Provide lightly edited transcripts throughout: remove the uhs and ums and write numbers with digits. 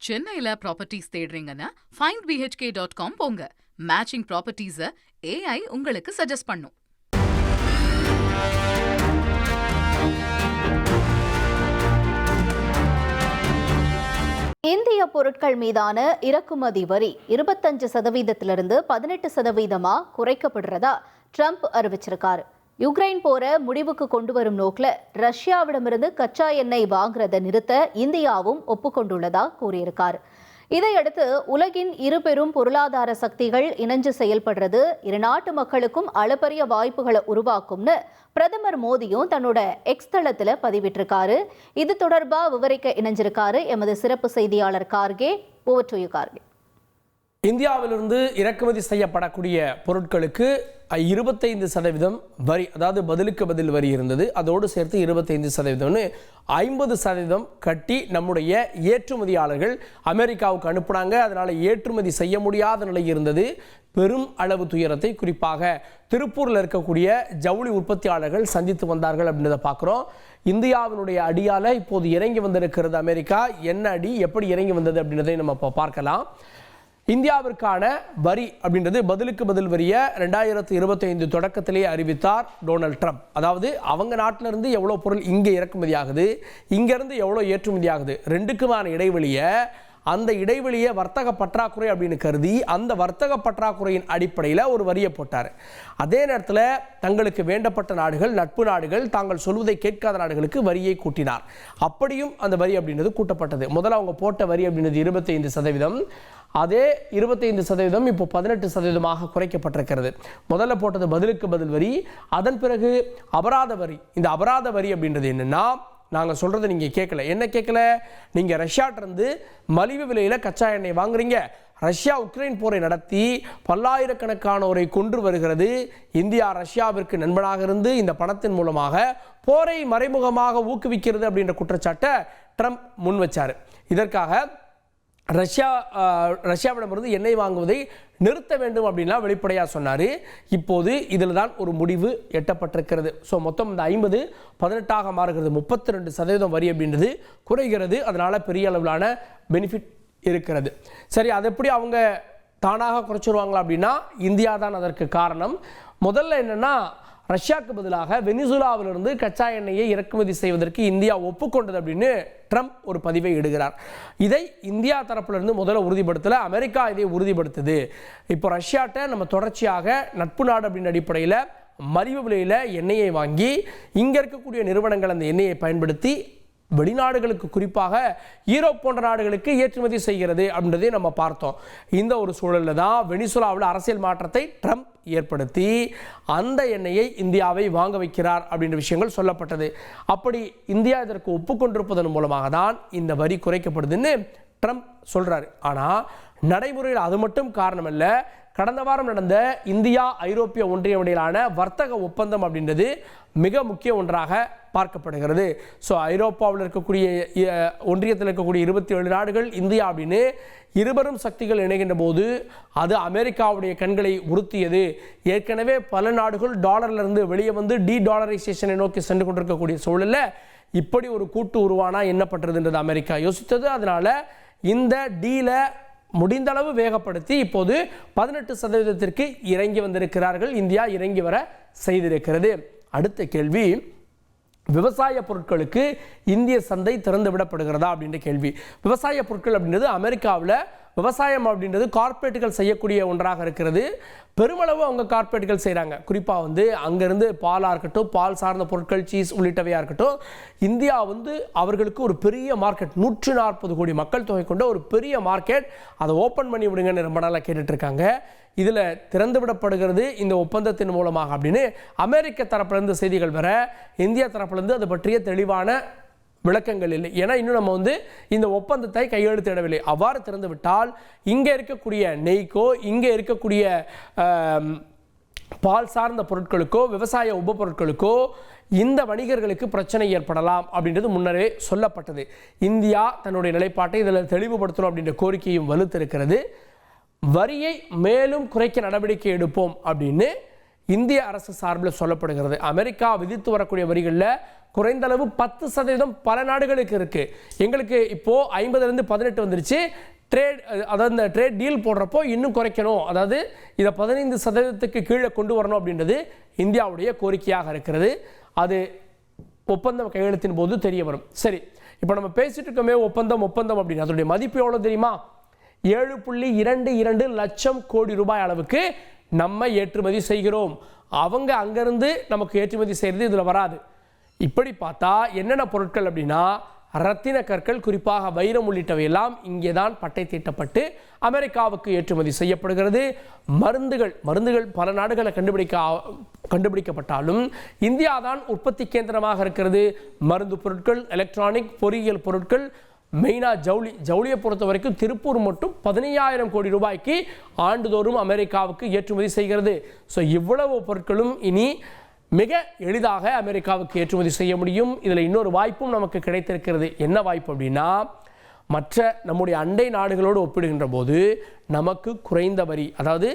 சென்னையில properties தேடுறீங்கன்னா findbhk.com போங்க. Matching ப்ராப்பர்ட்டிஸை AI உங்களுக்கு சஜஸ்ட் பண்ணும். இந்திய பொருட்கள் மீதான இறக்குமதி வரி 25% 18% குறைக்கப்படுறதா ட்ரம்ப் அறிவிச்சிருக்காரு. யுக்ரைன் போர முடிவுக்கு கொண்டு வரும் நோக்கில் ரஷ்யாவிடமிருந்து கச்சா எண்ணெய் வாங்குறதை நிறுத்த இந்தியாவும் ஒப்புக்கொண்டுள்ளதா கூறியிருக்காரு. இதையடுத்து உலகின் இரு பெரும் பொருளாதார சக்திகள் இணைஞ்சு செயல்படுறது இரு நாட்டு மக்களுக்கும் அளப்பரிய வாய்ப்புகளை உருவாக்கும்னு பிரதமர் மோடியும் தன்னோட எக்ஸ் தளத்தில் பதிவிட்டிருக்காரு. இது தொடர்பா விவரிக்க இணைஞ்சிருக்காரு எமது சிறப்பு செய்தியாளர் Kharge. Over to you Kharge. இந்தியாவிலிருந்து இறக்குமதி செய்யப்படக்கூடிய பொருட்களுக்கு 25% வரி, அதாவது பதிலுக்கு பதில் வரி இருந்தது. அதோடு சேர்த்து 25% 50% கட்டி நம்முடைய ஏற்றுமதியாளர்கள் அமெரிக்காவுக்கு அனுப்புனாங்க. அதனால் ஏற்றுமதி செய்ய முடியாத நிலை இருந்தது. பெரும் அளவு துயரத்தை குறிப்பாக திருப்பூரில் இருக்கக்கூடிய ஜவுளி உற்பத்தியாளர்கள் சந்தித்து வந்தார்கள் அப்படின்றத பார்க்குறோம். இந்தியாவினுடைய அடியால் இப்போது இறங்கி வந்திருக்கிறது அமெரிக்கா. என்ன அடி, எப்படி இறங்கி வந்தது அப்படின்றதை நம்ம இப்போ பார்க்கலாம். இந்தியாவிற்கான வரி அப்படின்றது பதிலுக்கு பதில் வரியை 2025 தொடக்கத்திலேயே அறிவித்தார் டொனால்ட் ட்ரம்ப். அதாவது அவங்க நாட்டிலிருந்து எவ்வளோ பொருள் இங்கே இறக்குமதி ஆகுது, இங்கேருந்து எவ்வளோ ஏற்றுமதி ஆகுது, ரெண்டுக்குமான அந்த இடைவெளியை வர்த்தக பற்றாக்குறை அப்படின்னு கருதி அந்த வர்த்தக பற்றாக்குறையின் அடிப்படையில் ஒரு வரியை போட்டார். அதே நேரத்தில் தங்களுக்கு வேண்டப்பட்ட நாடுகள், நட்பு நாடுகள், தாங்கள் சொல்வதை கேட்காத நாடுகளுக்கு வரியை கூட்டினார். அப்படியும் அந்த வரி அப்படின்றது கூட்டப்பட்டது. முதல்ல அவங்க போட்ட வரி அப்படின்றது 25%. அதே 25% இப்போ 18% குறைக்கப்பட்டிருக்கிறது. முதல்ல போட்டது பதிலுக்கு பதில் வரி, அதன் பிறகு அபராத வரி. இந்த அபராத வரி அப்படின்றது என்னன்னா, நாங்கள் சொல்கிறத நீங்கள் கேட்கல. என்ன கேட்கல? நீங்கள் ரஷ்யாட்டிருந்து மலிவு விலையில் கச்சா எண்ணெய் வாங்குறீங்க. ரஷ்யா உக்ரைன் போரை நடத்தி பல்லாயிரக்கணக்கானோரை கொன்று வருகிறது. இந்தியா ரஷ்யாவிற்கு நண்பனாக இருந்து இந்த பணத்தின் மூலமாக போரை மறைமுகமாக ஊக்குவிக்கிறது அப்படின்ற குற்றச்சாட்டை ட்ரம்ப் முன் வச்சார். இதற்காக ரஷ்யாவிடமிருந்து எண்ணெய் வாங்குவதை நிறுத்த வேண்டும் அப்படின்லாம் வெளிப்படையாக சொன்னார். இப்போது இதில் தான் ஒரு முடிவு எட்டப்பட்டிருக்கிறது. ஸோ மொத்தம் இந்த 50 18 மாறுகிறது. 32% வரி அப்படின்றது குறைகிறது. அதனால் பெரிய அளவிலான பெனிஃபிட் இருக்கிறது. சரி, அது எப்படி அவங்க தானாக குறைச்சிருவாங்களா அப்படின்னா, இந்தியா தான் அதற்கு காரணம். முதல்ல என்னென்னா, ரஷ்யாவுக்கு பதிலாக வெனிசுலாவிலிருந்து கச்சா எண்ணெயை இறக்குமதி செய்வதற்கு இந்தியா ஒப்புக்கொண்டது அப்படின்னு ட்ரம்ப் ஒரு பதிவை இடுகிறார். இதை இந்தியா தரப்பிலிருந்து முதல்ல உறுதிப்படுத்தலை, அமெரிக்கா இதை உறுதிப்படுத்துது. இப்போ ரஷ்யாட்ட நம்ம தொடர்ச்சியாக நட்பு நாடு அப்படின்னு அடிப்படையில் மலிவு விலையில் எண்ணெயை வாங்கி இங்கே இருக்கக்கூடிய நிறுவனங்கள் அந்த எண்ணெயை பயன்படுத்தி வெளிநாடுகளுக்கு, குறிப்பாக யூரோப் போன்ற நாடுகளுக்கு ஏற்றுமதி செய்கிறது அப்படின்றதை நம்ம பார்த்தோம். இந்த ஒரு சூழலில் தான் வெனிசுலாவில் அரசியல் மாற்றத்தை ட்ரம்ப் ஏற்படுத்தி அந்த எண்ணெயை இந்தியாவை வாங்க வைக்கிறார் அப்படின்ற விஷயங்கள் சொல்லப்பட்டது. அப்படி இந்தியா இதற்கு ஒப்புக்கொண்டிருப்பதன் மூலமாக தான் இந்த வரி குறைக்கப்படுதுன்னு ட்ரம்ப் சொல்கிறாரு. ஆனால் நடைமுறையில் அது மட்டும் காரணமல்ல. கடந்த வாரம் நடந்த இந்தியா ஐரோப்பிய ஒன்றியம் இடையிலான வர்த்தக ஒப்பந்தம் அப்படின்றது மிக முக்கிய ஒன்றாக பார்க்கப்படுகிறது. ஸோ ஐரோப்பாவில் இருக்கக்கூடிய ஒன்றியத்தில் இருக்கக்கூடிய 27 நாடுகள், இந்தியா அப்படின்னு இருவரும் சக்திகள் இணைகின்ற போது அது அமெரிக்காவுடைய கண்களை உறுத்தியது. ஏற்கனவே பல நாடுகள் டாலர்லேருந்து வெளியே வந்து டாலரைசேஷனை நோக்கி சென்று கொண்டிருக்கக்கூடிய சூழலில் இப்படி ஒரு கூட்டு உருவானா என்ன பண்ணுறதுன்றது அமெரிக்கா யோசித்தது. அதனால் இந்த டீலை முடிந்த அளவு வேகப்படுத்தி இப்போது 18% இறங்கி வந்திருக்கிறார்கள். இந்தியா இறங்கி வர செய்திருக்கிறது. அடுத்த கேள்வி, விவசாய பொருட்களுக்கு இந்திய சந்தை திறந்து விடப்படுகிறதா அப்படின்ற கேள்வி. விவசாய பொருட்கள் அப்படின்றது அமெரிக்காவில் விவசாயம் அப்படின்றது கார்ப்பரேட்டுகள் செய்யக்கூடிய ஒன்றாக இருக்கிறது. பெருமளவு அவங்க கார்ப்பரேட்டுகள் செய்கிறாங்க. குறிப்பாக வந்து அங்கேருந்து பாலாக இருக்கட்டும், பால் சார்ந்த பொருட்கள், சீஸ் உள்ளிட்டவையாக இருக்கட்டும், இந்தியா வந்து அவர்களுக்கு ஒரு பெரிய மார்க்கெட், 140 கோடி மக்கள் தொகை கொண்ட ஒரு பெரிய மார்க்கெட். அதை ஓப்பன் பண்ணி விடுங்கன்னு ரொம்ப நாளாக கேட்டுட்ருக்காங்க. இதில் திறந்து விடப்படுகிறது இந்த ஒப்பந்தத்தின் மூலமாக அப்படின்னு அமெரிக்க தரப்பிலிருந்து செய்திகள் வர, இந்தியா தரப்பிலிருந்து அது பற்றிய தெளிவான விளக்கங்கள் இல்லை. ஏன்னா இன்னும் நம்ம வந்து இந்த ஒப்பந்தத்தை கையெழுத்திடவில்லை. அவ்வாறு திறந்து விட்டால் இங்கே இருக்கக்கூடிய நெய்க்கோ, இங்கே இருக்கக்கூடிய பால் சார்ந்த பொருட்களுக்கோ, விவசாய உபப்பொருட்களுக்கோ இந்த வணிகர்களுக்கு பிரச்சனை ஏற்படலாம் அப்படின்றது முன்னரே சொல்லப்பட்டது. இந்தியா தன்னுடைய நிலைப்பாட்டை இதில் தெளிவுபடுத்தணும் அப்படின்ற கோரிக்கையும் வலுத்திருக்கிறது. வரியை மேலும் குறைக்க நடவடிக்கை எடுப்போம் அப்படின்னு இந்திய அரசு சார்பில் சொல்லப்படுகிறது. அமெரிக்கா விதித்து வரக்கூடிய வரிகளில் குறைந்த அளவு 10% பல நாடுகளுக்கு இருக்கு. எங்களுக்கு இப்போ 50லேருந்து 18 வந்துருச்சு. ட்ரேட், அதாவது இந்த ட்ரேட் டீல் போடுறப்போ இன்னும் குறைக்கணும், அதாவது இதை 15% கீழே கொண்டு வரணும் அப்படின்றது இந்தியாவுடைய கோரிக்கையாக இருக்கிறது. அது ஒப்பந்தம் கையெழுத்தின் போது தெரிய வரும். சரி, இப்போ நம்ம பேசிட்டு இருக்கோமே ஒப்பந்தம் அப்படின்னு, அதனுடைய மதிப்பு எவ்வளோ தெரியுமா? 7.22 லட்சம் கோடி ரூபாய் அளவுக்கு நம்ம ஏற்றுமதி செய்கிறோம். அவங்க அங்கிருந்து நமக்கு ஏற்றுமதி செய்கிறது இதில் வராது. இப்படி பார்த்தா என்னென்ன பொருட்கள் அப்படின்னா, ரத்தின கற்கள், குறிப்பாக வைரம் உள்ளிட்டவையெல்லாம் இங்கே தான் பட்டை தீட்டப்பட்டு அமெரிக்காவுக்கு ஏற்றுமதி செய்யப்படுகிறது. மருந்துகள் பல நாடுகளை கண்டுபிடிக்கப்பட்டாலும் இந்தியா தான் உற்பத்தி கேந்திரமாக இருக்கிறது. மருந்து பொருட்கள், எலக்ட்ரானிக், பொறியியல் பொருட்கள், மெயினாக ஜவுளியை பொறுத்த வரைக்கும் திருப்பூர் மட்டும் 15,000 கோடி ரூபாய்க்கு ஆண்டுதோறும் அமெரிக்காவுக்கு ஏற்றுமதி செய்கிறது. ஸோ இவ்வளவு பொருட்களும் இனி மிக எளிதாக அமெரிக்காவுக்கு ஏற்றுமதி செய்ய முடியும். இதில் இன்னொரு வாய்ப்பும் நமக்கு கிடைத்திருக்கிறது. என்ன வாய்ப்பு அப்படின்னா, மற்ற நம்முடைய அண்டை நாடுகளோடு ஒப்பிடுகின்ற போது நமக்கு குறைந்த வரி, அதாவது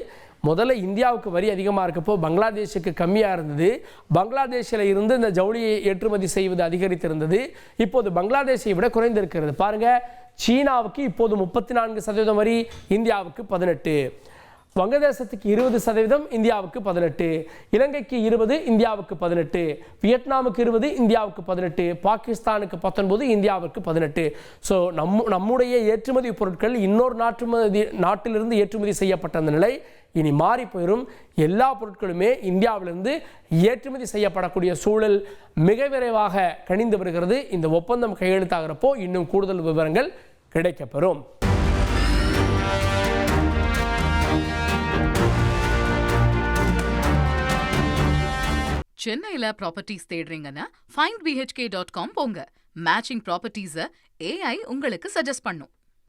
முதல்ல இந்தியாவுக்கு வரி அதிகமாக இருக்கப்போ பங்களாதேஷுக்கு கம்மியாக இருந்தது. பங்களாதேஷில் இருந்து இந்த ஜவுளியை ஏற்றுமதி செய்வது அதிகரித்திருந்தது. இப்போது பங்களாதேஷை விட குறைந்திருக்கிறது. பாருங்கள், சீனாவுக்கு இப்போது 34% வரி, இந்தியாவுக்கு 18%. வங்கதேசத்துக்கு 20%, இந்தியாவுக்கு 18%. இலங்கைக்கு 20%, இந்தியாவுக்கு 18%. வியட்நாமுக்கு 20%, இந்தியாவுக்கு 18%. பாகிஸ்தானுக்கு 19%, இந்தியாவுக்கு 18%. ஸோ நம்முடைய ஏற்றுமதி பொருட்கள் இன்னொரு நாட்டிலிருந்து ஏற்றுமதி செய்யப்பட்ட அந்த நிலை இனி மாறி போயிடும். எல்லா பொருட்களுமே இந்தியாவிலிருந்து ஏற்றுமதி செய்யப்படக்கூடிய சூழல் மிக விரைவாக கணிந்து வருகிறது. இந்த ஒப்பந்தம் கையெழுத்தாகிறப்போ இன்னும் கூடுதல் விவரங்கள் கிடைக்கப்பெறும். சென்னையில ப்ராப்பர்ட்டிஸ் தேடுறீங்கன்னா findbhk.com போங்க. மேட்சிங் ப்ராப்பர்ட்டிஸை AI உங்களுக்கு சஜஸ்ட் பண்ணும்.